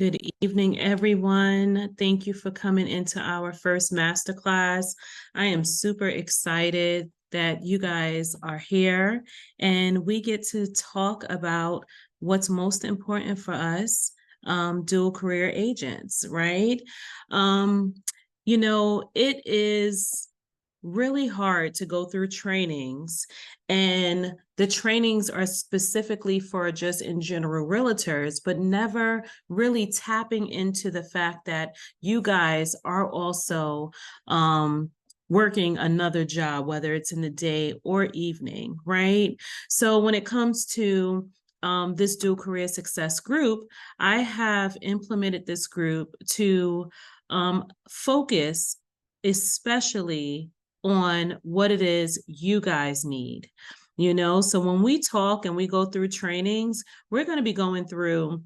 Good evening, everyone. Thank you for coming into our first masterclass. I am super excited that you guys are here and we get to talk about what's most important for us, dual career agents, right? Um, it is really hard to go through trainings, and the trainings are specifically for just in general realtors, but never really tapping into the fact that you guys are also working another job, whether it's in the day or evening, right? So when it comes to this dual career success group, I have implemented this group to focus especially on what it is you guys need. So when we talk and we go through trainings, we're going to be going through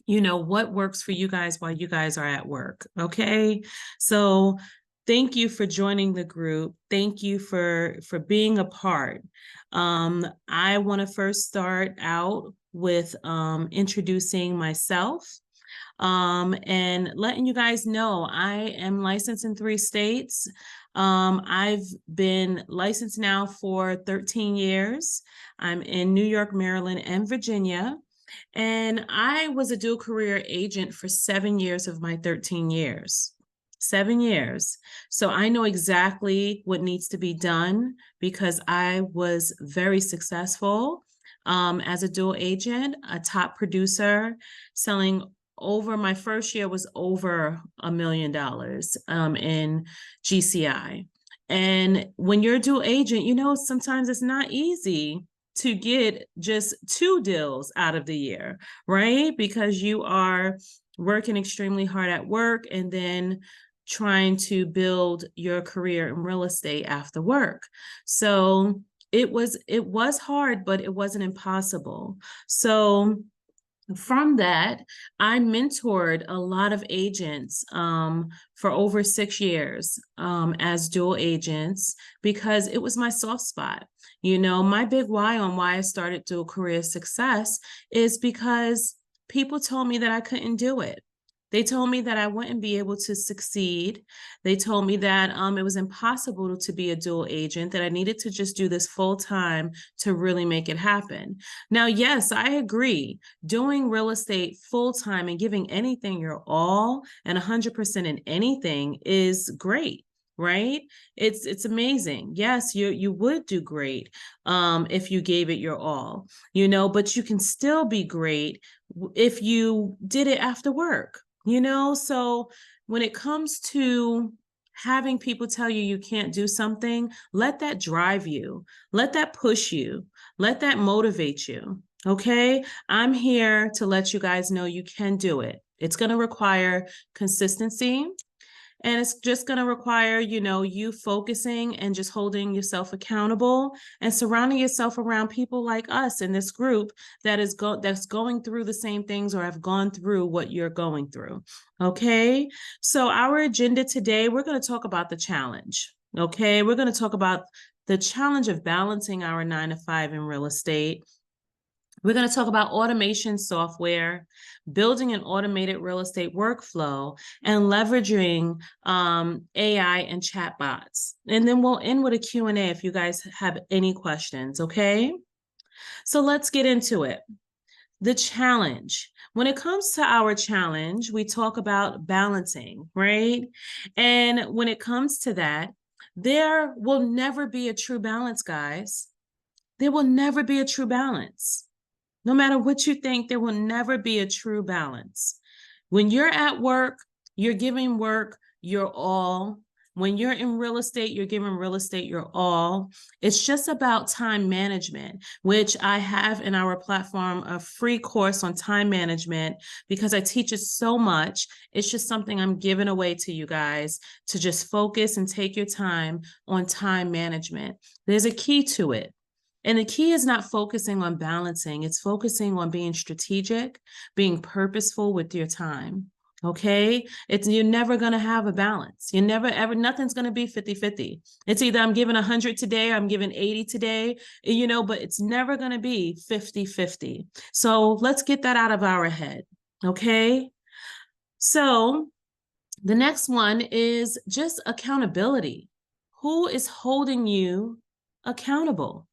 what works for you guys while you guys are at work. Okay. So thank you for joining the group. Thank you for being a part. I want to first start out with introducing myself. And letting you guys know I am licensed in 3 states. I've been licensed now for 13 years. I'm in New York, Maryland, and Virginia. And I was a dual career agent for 7 years of my 13 years. 7 years. So I know exactly what needs to be done because I was very successful as a dual agent, a top producer, selling over my first year was over $1 million in GCI. And when you're a dual agent, sometimes it's not easy to get just 2 deals out of the year, right? Because you are working extremely hard at work and then trying to build your career in real estate after work. So it was hard, but it wasn't impossible. So from that, I mentored a lot of agents for over 6 years as dual agents because it was my soft spot. My big why on why I started dual career success is because people told me that I couldn't do it. They told me that I wouldn't be able to succeed. They told me that it was impossible to be a dual agent, that I needed to just do this full time to really make it happen. Now, yes, I agree. Doing real estate full time and giving anything your all and 100% in anything is great. Right? It's amazing. Yes, you would do great if you gave it your all, but you can still be great if you did it after work. So when it comes to having people tell you you can't do something, let that drive you, let that push you, let that motivate you. Okay. I'm here to let you guys know you can do it. It's going to require consistency. And it's just going to require, you focusing and just holding yourself accountable and surrounding yourself around people like us in this group that's going through the same things or have gone through what you're going through. Okay. So our agenda today, we're going to talk about the challenge. Okay. We're going to talk about the challenge of balancing our 9-to-5 in real estate. We're going to talk about automation software, building an automated real estate workflow, and leveraging AI and chatbots. And then we'll end with a Q&A if you guys have any questions, okay? So let's get into it. The challenge. When it comes to our challenge, we talk about balancing, right? And when it comes to that, there will never be a true balance, guys. There will never be a true balance. No matter what you think, there will never be a true balance. When you're at work, you're giving work your all. When you're in real estate, you're giving real estate your all. It's just about time management, which I have in our platform a free course on time management because I teach it so much. It's just something I'm giving away to you guys to just focus and take your time on time management. There's a key to it. And the key is not focusing on balancing. It's focusing on being strategic, being purposeful with your time. Okay. You're never going to have a balance. Nothing's going to be 50-50. It's either I'm giving 100 today, or I'm giving 80 today, but it's never going to be 50-50. So let's get that out of our head. Okay. So the next one is just accountability. Who is holding you accountable?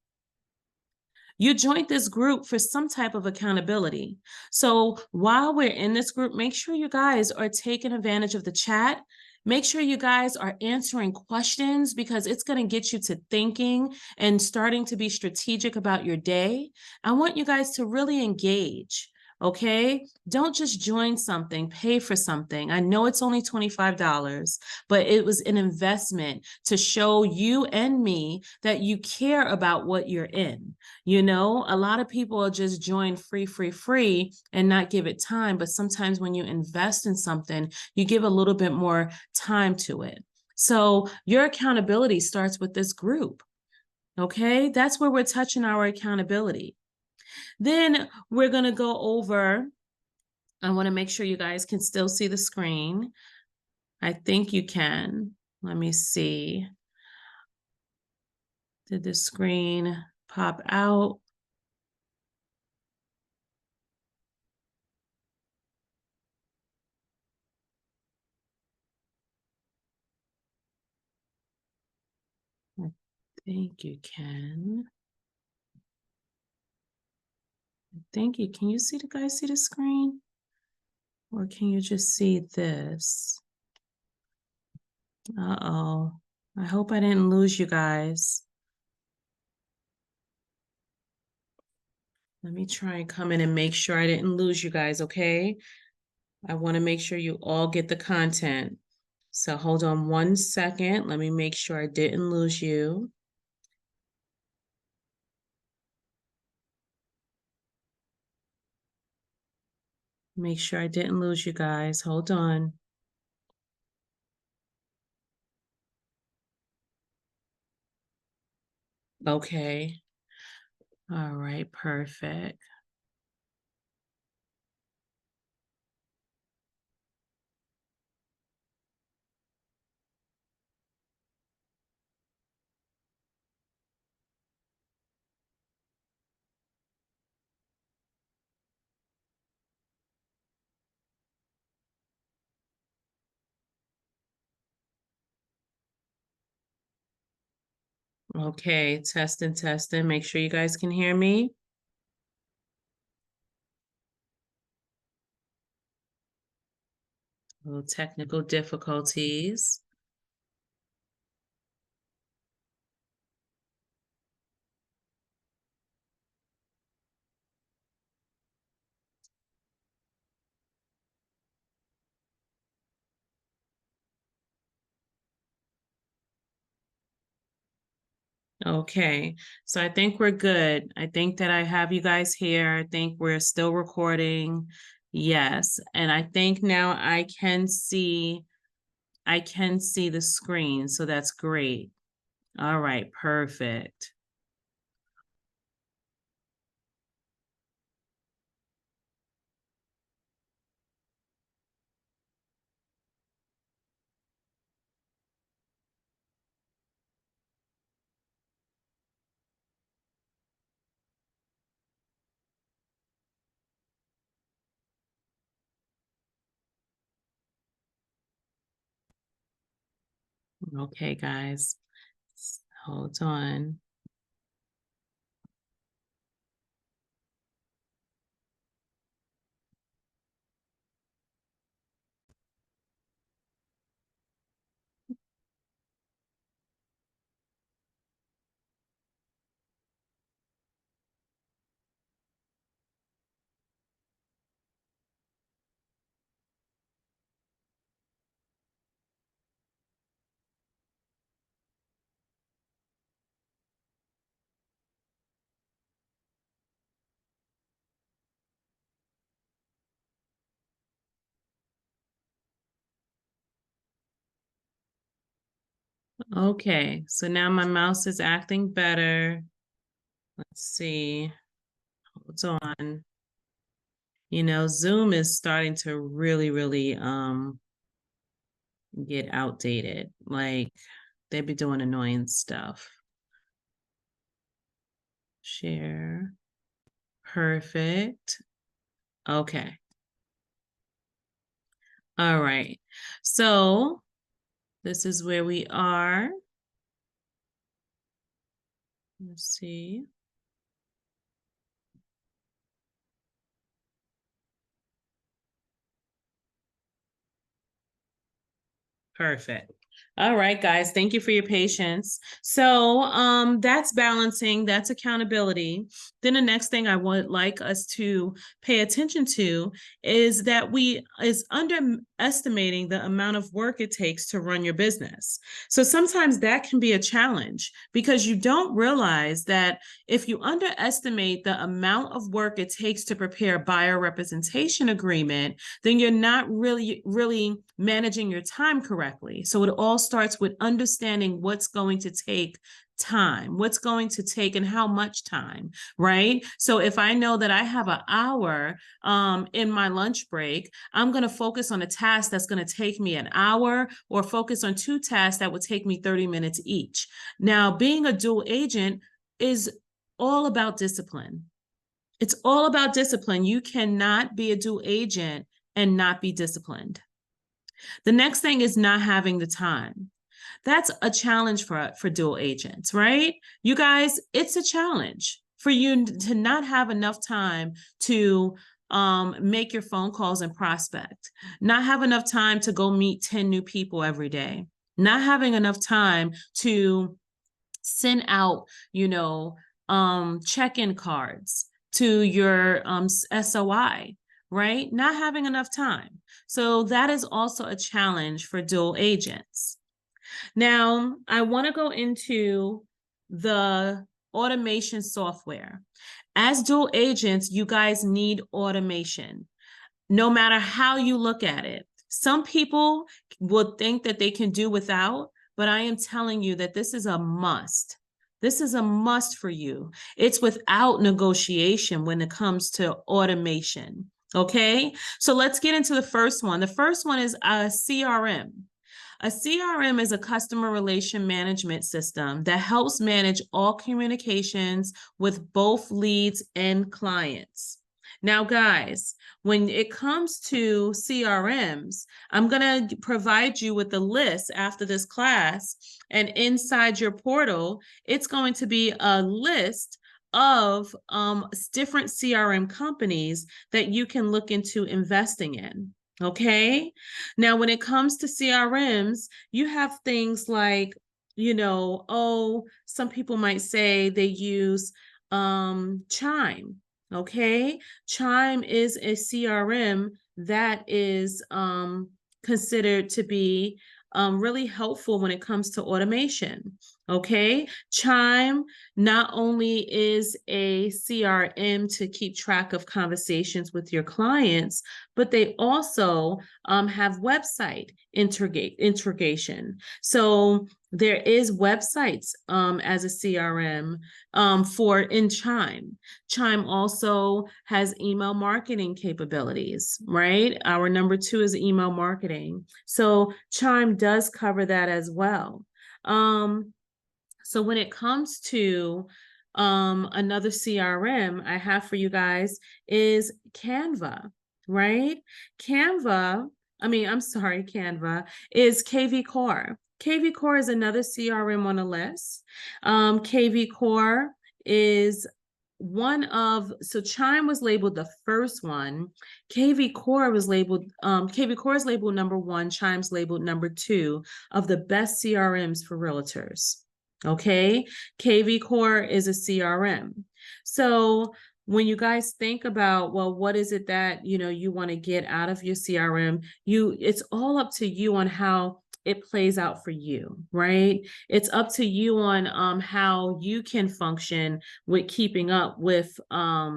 You joined this group for some type of accountability. So while we're in this group, make sure you guys are taking advantage of the chat. Make sure you guys are answering questions because it's going to get you to thinking and starting to be strategic about your day. I want you guys to really engage. Okay, don't just join something, pay for something. I know it's only $25, but it was an investment to show you and me that you care about what you're in. You know, a lot of people will just join free and not give it time. But sometimes when you invest in something, you give a little bit more time to it. So your accountability starts with this group. Okay, that's where we're touching our accountability. Then we're going to go over, I want to make sure you guys can still see the screen. I think you can. Let me see. Did the screen pop out? I think you can. Thank you. Can you see the guys see the screen? Or can you just see this? Uh-oh. I hope I didn't lose you guys. Let me try and come in and make sure I didn't lose you guys, okay? I want to make sure you all get the content. So hold on 1 second. Let me make sure I didn't lose you. Make sure I didn't lose you guys. Hold on. Okay. All right, perfect. Okay, testing, testing. Make sure you guys can hear me. Little technical difficulties. Okay, so I think we're good. I think that I have you guys here. I think we're still recording. Yes, and I think now I can see the screen, so that's great. All right, perfect. Okay, guys. Hold on. Okay, so now my mouse is acting better. Let's see. Hold on. You know, Zoom is starting to really get outdated. Like they be doing annoying stuff. Share. Perfect. Okay. All right. So this is where we are. Let's see. Perfect. All right, guys, thank you for your patience. So that's balancing, that's accountability. Then the next thing I would like us to pay attention to is that we is underestimating the amount of work it takes to run your business. So sometimes that can be a challenge because you don't realize that if you underestimate the amount of work it takes to prepare a buyer representation agreement, then you're not really managing your time correctly. So it all starts with understanding what's going to take time, what's going to take and how much time, right? So if I know that I have an hour in my lunch break, I'm going to focus on a task that's going to take me an hour or focus on two tasks that would take me 30 minutes each. Now, being a dual agent is all about discipline. It's all about discipline. You cannot be a dual agent and not be disciplined. The next thing is not having the time. That's a challenge for dual agents, right? You guys, it's a challenge for you to not have enough time to make your phone calls and prospect, not have enough time to go meet 10 new people every day, not having enough time to send out, check-in cards to your SOI, right? Not having enough time. So that is also a challenge for dual agents. Now, I want to go into the automation software. As dual agents, you guys need automation, no matter how you look at it. Some people will think that they can do without, but I am telling you that this is a must. This is a must for you. It's without negotiation when it comes to automation. Okay, so let's get into the first one. The first one is a CRM. A CRM is a customer relation management system that helps manage all communications with both leads and clients. Now, guys, when it comes to CRMs, I'm going to provide you with a list after this class, and inside your portal, it's going to be a list of different CRM companies that you can look into investing in. Okay. Now, when it comes to CRMs, you have things like, some people might say they use Chime. Okay. Chime is a CRM that is considered to be really helpful when it comes to automation. Okay. Chime not only is a CRM to keep track of conversations with your clients, but they also have website integration. So there is websites as a CRM in Chime. Chime also has email marketing capabilities, right? Our number 2 is email marketing. So Chime does cover that as well. So when it comes to another CRM I have for you guys is Canva, right? Canva is KV Core. KV Core is another CRM on the list. KV Core is so Chime was labeled the first one. KV Core is labeled number 1, Chime's labeled number 2 of the best CRMs for realtors. Okay, KV Core is a CRM. So when you guys think about, well, what is it that you want to get out of your CRM, it's all up to you on how it plays out for you, right? It's up to you on how you can function with keeping up with your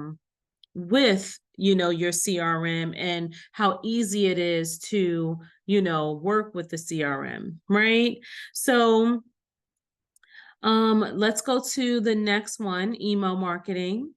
CRM and how easy it is to work with the CRM, right? So let's go to the next one, email marketing.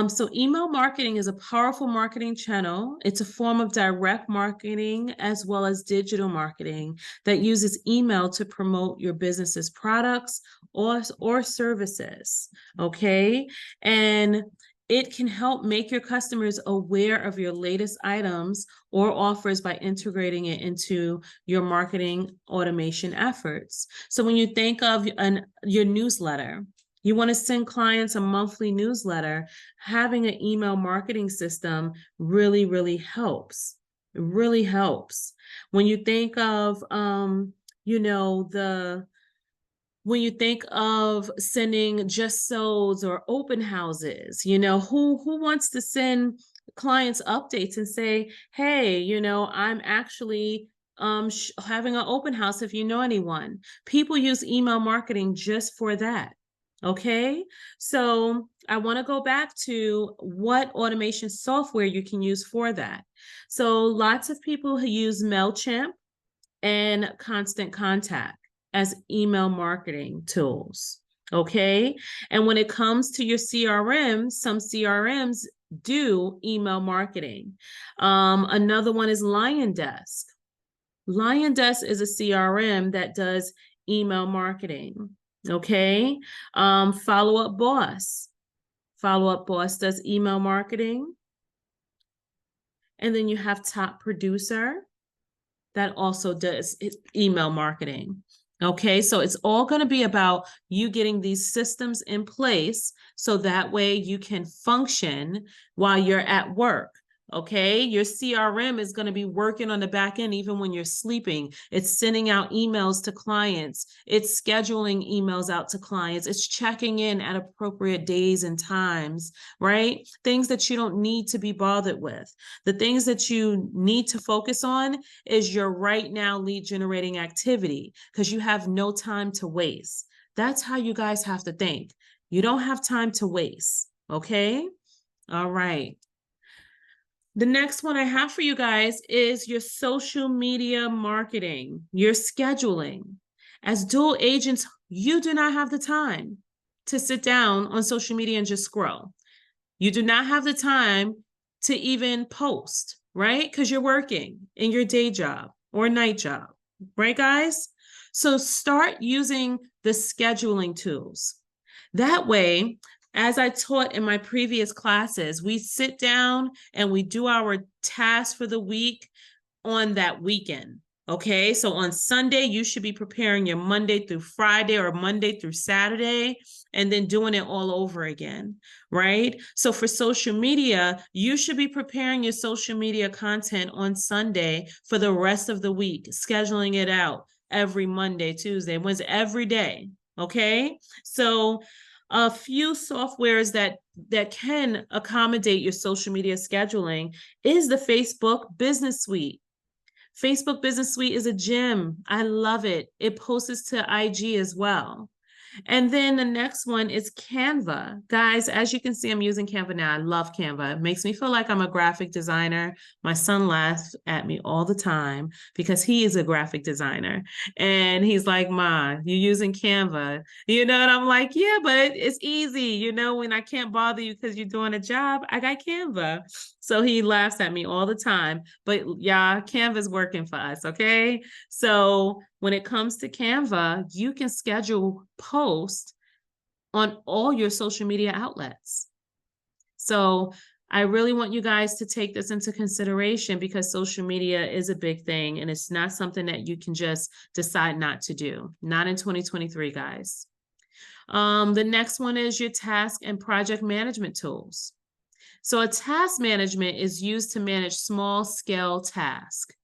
So email marketing is a powerful marketing channel. It's a form of direct marketing as well as digital marketing that uses email to promote your business's products or services. Okay. And It can help make your customers aware of your latest items or offers by integrating it into your marketing automation efforts. So when you think of your newsletter, you want to send clients a monthly newsletter, having an email marketing system really, really helps. It really helps. When you think of, when you think of sending just so's or open houses, who wants to send clients updates and say, hey, I'm actually having an open house if you know anyone. People use email marketing just for that. Okay, so I want to go back to what automation software you can use for that. So lots of people who use MailChimp and Constant Contact as email marketing tools. Okay. And when it comes to your CRM, some CRMs do email marketing. Another one is LionDesk. LionDesk is a CRM that does email marketing. Okay. Follow Up Boss. Follow Up Boss does email marketing. And then you have Top Producer that also does email marketing. Okay, so it's all going to be about you getting these systems in place so that way you can function while you're at work. Okay, your CRM is going to be working on the back end even when you're sleeping. It's sending out emails to clients. It's scheduling emails out to clients. It's checking in at appropriate days and times, right? Things that you don't need to be bothered with. The things that you need to focus on is your right now lead generating activity because you have no time to waste. That's how you guys have to think. You don't have time to waste. Okay. All right. The next one I have for you guys is your social media marketing, your scheduling. As dual agents, you do not have the time to sit down on social media and just scroll. You do not have the time to even post, right? Because you're working in your day job or night job, right, guys? So start using the scheduling tools. That way, as I taught in my previous classes, we sit down and we do our tasks for the week on that weekend. Okay, so on Sunday, you should be preparing your Monday through Friday or Monday through Saturday, and then doing it all over again, right? So for social media, you should be preparing your social media content on Sunday for the rest of the week, scheduling it out every Monday, Tuesday, Wednesday, every day. Okay, so a few softwares that can accommodate your social media scheduling is the Facebook Business Suite. Facebook Business Suite is a gem. I love it. It posts to IG as well. And then the next one is Canva. Guys, as you can see, I'm using Canva now. I love Canva. It makes me feel like I'm a graphic designer. My son laughs at me all the time because he is a graphic designer. And he's like, Ma, you're using Canva. And I'm like, yeah, but it's easy. When I can't bother you because you're doing a job, I got Canva. So he laughs at me all the time. But yeah, Canva's working for us, okay? So when it comes to Canva, you can schedule posts on all your social media outlets. So I really want you guys to take this into consideration because social media is a big thing and it's not something that you can just decide not to do. Not in 2023, guys. The next one is your task and project management tools. So a task management is used to manage small scale tasks,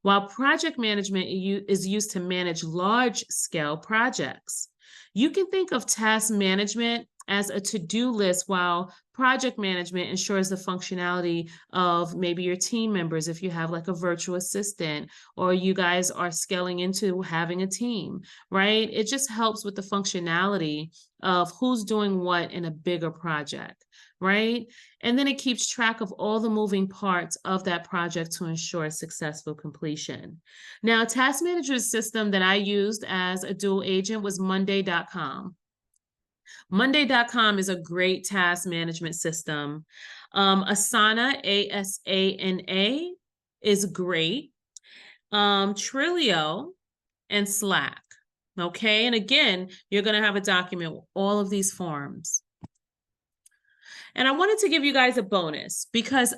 while project management is used to manage large scale projects. You can think of task management as a to-do list, while project management ensures the functionality of maybe your team members if you have like a virtual assistant or you guys are scaling into having a team, right? It just helps with the functionality of who's doing what in a bigger project, right? And then it keeps track of all the moving parts of that project to ensure successful completion. Now, a task management system that I used as a dual agent was Monday.com. Monday.com is a great task management system. Asana, ASANA, is great. Trello and Slack. Okay, and again, you're going to have a document with all of these forms. And I wanted to give you guys a bonus because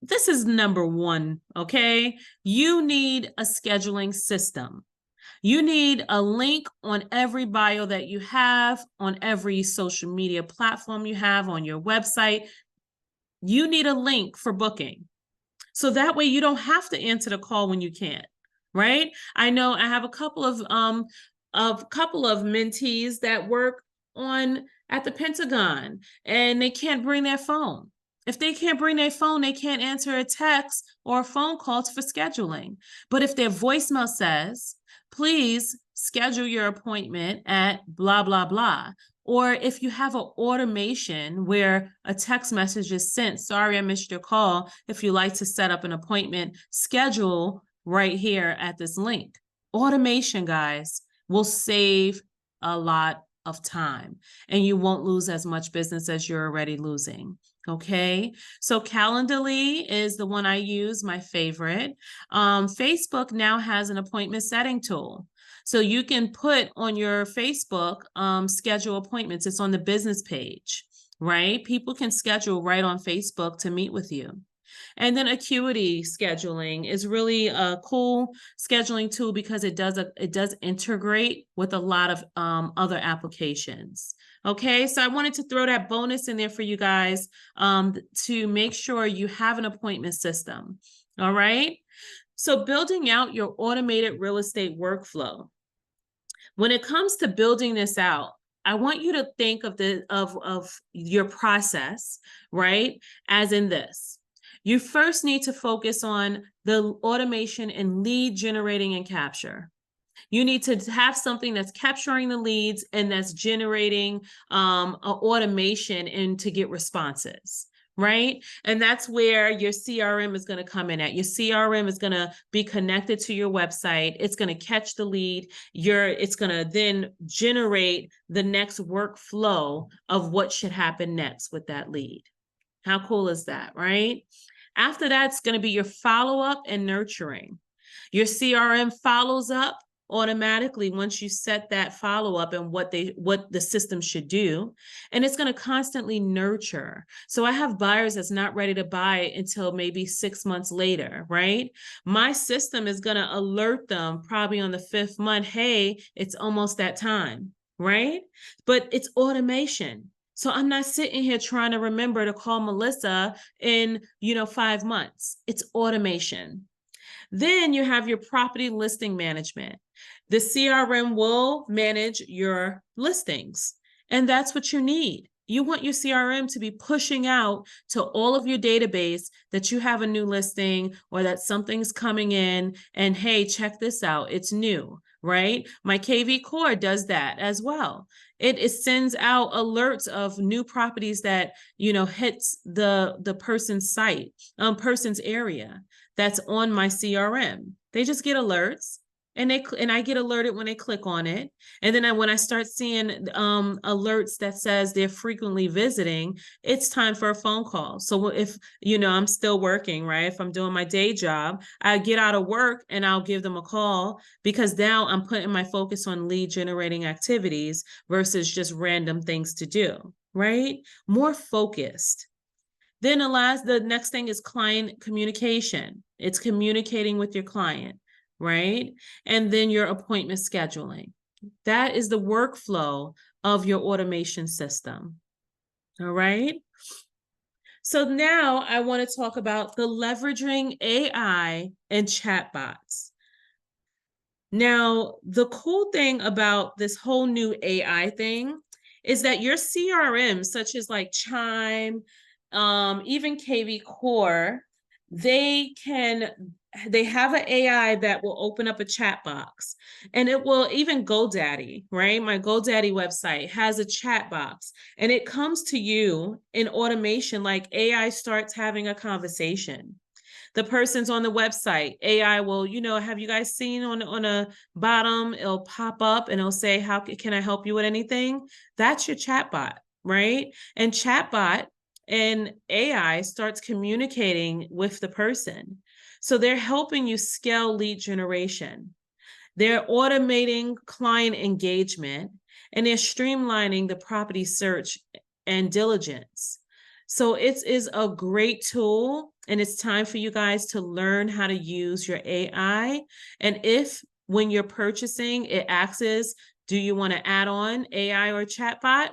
this is number one, okay? You need a scheduling system. You need a link on every bio that you have, on every social media platform you have, on your website. You need a link for booking. So that way you don't have to answer the call when you can't, right? I know I have a couple of mentees that work on at the Pentagon and they can't bring their phone. If they can't bring their phone, they can't answer a text or a phone call for scheduling. But if their voicemail says, please schedule your appointment at blah, blah, blah. Or if you have an automation where a text message is sent, sorry, I missed your call. If you like to set up an appointment, schedule right here at this link. Automation, guys, will save a lot of time and you won't lose as much business as you're already losing. Okay, so Calendly is the one I use, my favorite. Facebook now has an appointment setting tool. So you can put on your Facebook, schedule appointments. It's on the business page, right? People can schedule right on Facebook to meet with you. And then Acuity scheduling is really a cool scheduling tool because it does integrate with a lot of other applications. Okay, so I wanted to throw that bonus in there for you guys to make sure you have an appointment system. All right. So building out your automated real estate workflow. When it comes to building this out, I want you to think of your process, right? As in this. You first need to focus on the automation and lead generating and capture. You need to have something that's capturing the leads and that's generating an automation and to get responses, right? And that's where your CRM is going to come in at. Your CRM is going to be connected to your website. It's going to catch the lead. It's going to then generate the next workflow of what should happen next with that lead. How cool is that, right? After that, it's going to be your follow-up and nurturing. Your CRM follows up automatically once you set that follow-up and what the system should do. And it's going to constantly nurture. So I have buyers that's not ready to buy until maybe 6 months later, right? My system is going to alert them probably on the 5th month, hey, it's almost that time, right? But it's automation. So I'm not sitting here trying to remember to call Melissa in, 5 months. It's automation. Then you have your property listing management. The CRM will manage your listings, and that's what you need. You want your CRM to be pushing out to all of your database that you have a new listing or that something's coming in and, hey, check this out. It's new, right? My KV Core does that as well. It sends out alerts of new properties that, hits the person's site, person's area that's on my CRM. They just get alerts. And I get alerted when they click on it. And then when I start seeing alerts that says they're frequently visiting, it's time for a phone call. So if, I'm still working, right? If I'm doing my day job, I get out of work and I'll give them a call because now I'm putting my focus on lead generating activities versus just random things to do, right? More focused. Then the next thing is client communication. It's communicating with your client, right? And then your appointment scheduling. That is the workflow of your automation system. All right. So now I want to talk about the leveraging AI and chatbots. Now, the cool thing about this whole new AI thing is that your CRM, such as like Chime, even KV Core, they have an AI that will open up a chat box, and it will, even GoDaddy, right? My GoDaddy website has a chat box, and it comes to you in automation, like AI starts having a conversation. The person's on the website, AI will, have you guys seen on a bottom, it'll pop up and it'll say, how can I help you with anything? That's your chatbot, right? And chatbot and AI starts communicating with the person. So they're helping you scale lead generation. They're automating client engagement, and they're streamlining the property search and diligence. So it is a great tool, and it's time for you guys to learn how to use your AI. And if when you're purchasing, it asks, do you want to add on AI or chatbot?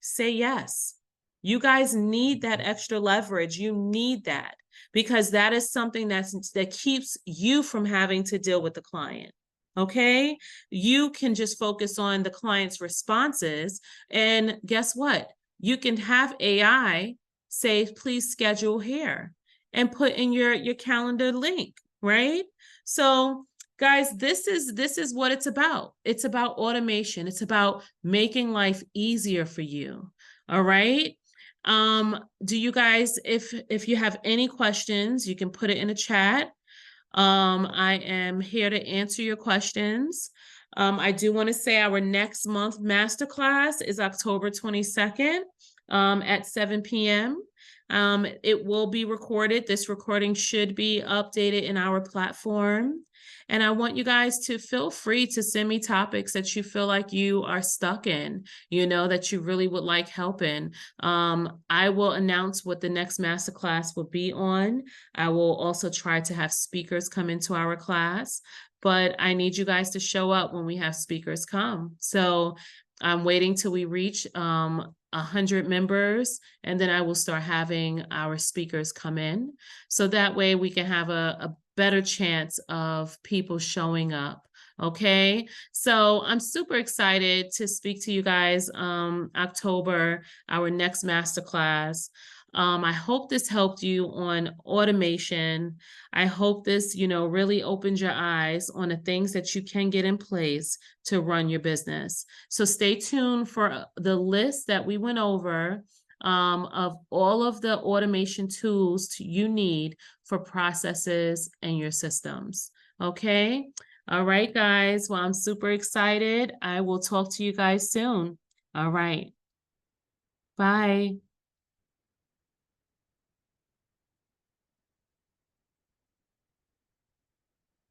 Say yes. You guys need that extra leverage. You need that because that is something that keeps you from having to deal with the client. Okay? You can just focus on the client's responses, and guess what? You can have AI say, please schedule here, and put in your calendar link, right? So guys, this is what it's about. It's about automation. It's about making life easier for you. All right. Do you guys, if you have any questions, you can put it in the chat. I am here to answer your questions. I do want to say our next month masterclass is October 22nd at 7 p.m. It will be recorded. This recording should be updated in our platform. And I want you guys to feel free to send me topics that you feel like you are stuck in, that you really would like help in. I will announce what the next masterclass will be on. I will also try to have speakers come into our class, but I need you guys to show up when we have speakers come. So I'm waiting till we reach 100 members, and then I will start having our speakers come in. So that way we can have a better chance of people showing up. Okay, so I'm super excited to speak to you guys October, our next masterclass. I hope this helped you on automation. I hope this, really opened your eyes on the things that you can get in place to run your business. So stay tuned for the list that we went over of all of the automation tools you need for processes and your systems. Okay. All right, guys. Well, I'm super excited. I will talk to you guys soon. All right. Bye.